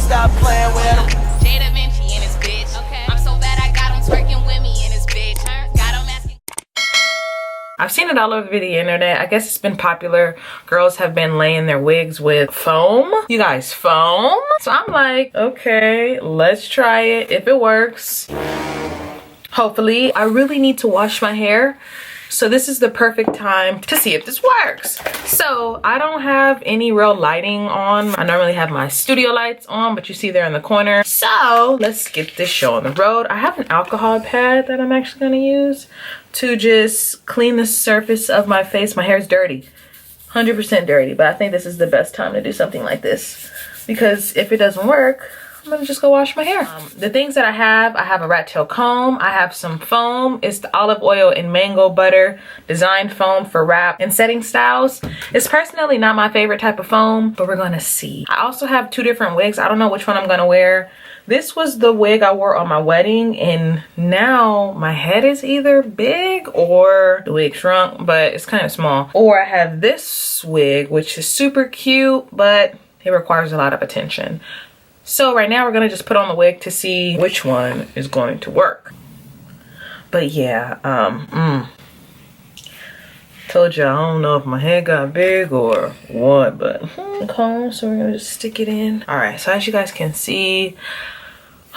stop playing with him. Jada Vinci in his bitch. Okay. I'm so bad I got him twerking with me in his bitch. Got him asking. I've seen it all over the internet. I guess it's been popular. Girls have been laying their wigs with foam. You guys, foam? So I'm like, okay, let's try it. If it works, hopefully. I really need to wash my hair. So this is the perfect time to see if this works. So I don't have any real lighting on. I normally have my studio lights on, but you see there in the corner. So let's get this show on the road. I have an alcohol pad that I'm actually gonna use to just clean the surface of my face. My hair is dirty, 100% dirty, but I think this is the best time to do something like this, because if it doesn't work, I'm gonna just go wash my hair. The things that I have a rat tail comb, I have some foam. It's the olive oil and mango butter designed foam for wrap and setting styles. It's personally not my favorite type of foam, but we're gonna see. I also have 2 different wigs. I don't know which one I'm gonna wear. This was the wig I wore on my wedding, and now my head is either big or the wig shrunk, but it's kind of small. Or I have this wig, which is super cute, but it requires a lot of attention. So right now we're gonna just put on the wig to see which one is going to work. But yeah, told you I don't know if my head got big or what, but comb, so we're gonna just stick it in. All right, so as you guys can see,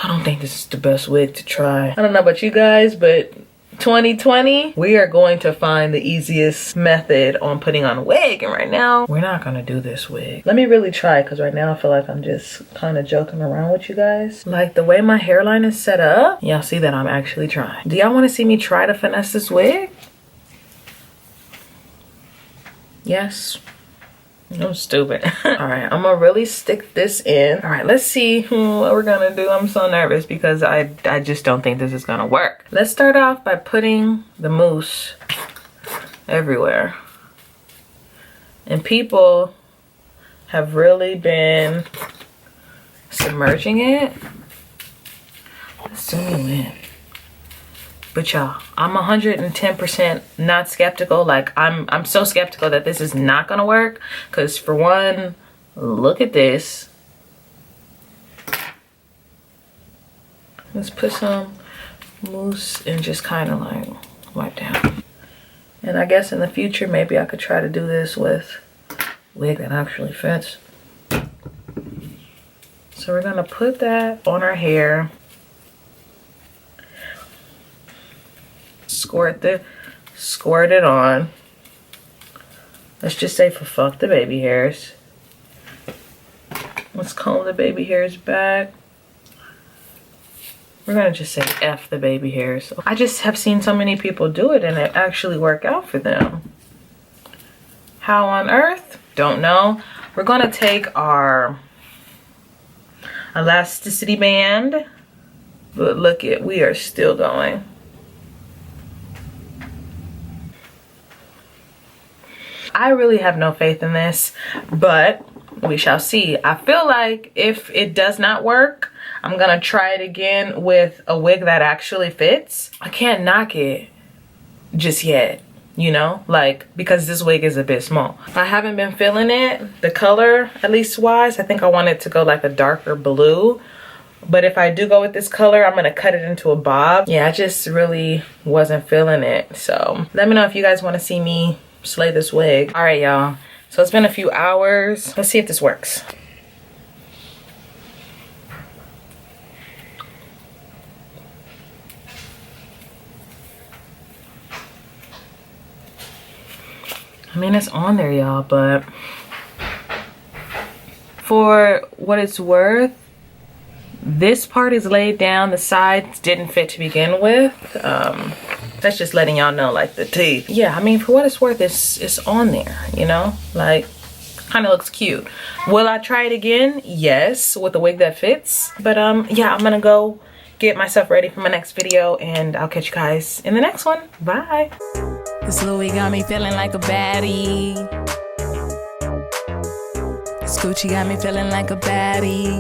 I don't think this is the best wig to try. I don't know about you guys, but 2020, we are going to find the easiest method on putting on a wig, and right now we're not gonna do this wig. Let me really try, because right now I feel like I'm just kind of joking around with you guys. Like the way my hairline is set up, y'all see that I'm actually trying. Do y'all want to see me try to finesse this wig? Yes. I'm stupid. All right, I'm gonna really stick this in. All right, let's see what we're gonna do. I'm so nervous because I just don't think this is gonna work. Let's start off by putting the mousse everywhere. And people have really been submerging it. Let's zoom in. But y'all, I'm 110% not skeptical. Like I'm so skeptical that this is not gonna work. Cause for one, look at this. Let's put some mousse and just kind of like wipe down. And I guess in the future, maybe I could try to do this with a wig that actually fits. So we're gonna put that on our hair. Squirt it on. Let's just say for fuck the baby hairs. Let's comb the baby hairs back. We're gonna just say F the baby hairs. I just have seen so many people do it and it actually work out for them. How on earth? Don't know. We're gonna take our elasticity band, but look it, we are still going. I really have no faith in this, but we shall see. I feel like if it does not work, I'm gonna try it again with a wig that actually fits. I can't knock it just yet, you know, like, because this wig is a bit small. I haven't been feeling it, the color, at least wise. I think I want it to go like a darker blue. But if I do go with this color, I'm gonna cut it into a bob. Yeah, I just really wasn't feeling it. So let me know if you guys wanna see me slay this wig. All right, y'all. So it's been a few hours. Let's see if this works. I mean, it's on there, y'all, but for what it's worth, this part is laid down. The sides didn't fit to begin with. That's just letting y'all know, like, the teeth. Yeah, I mean, for what it's worth, it's on there, you know? Like, kind of looks cute. Will I try it again? Yes, with a wig that fits. But yeah, I'm gonna go get myself ready for my next video, and I'll catch you guys in the next one. Bye. This Louis got me feeling like a baddie. Scoochie got me feeling like a baddie.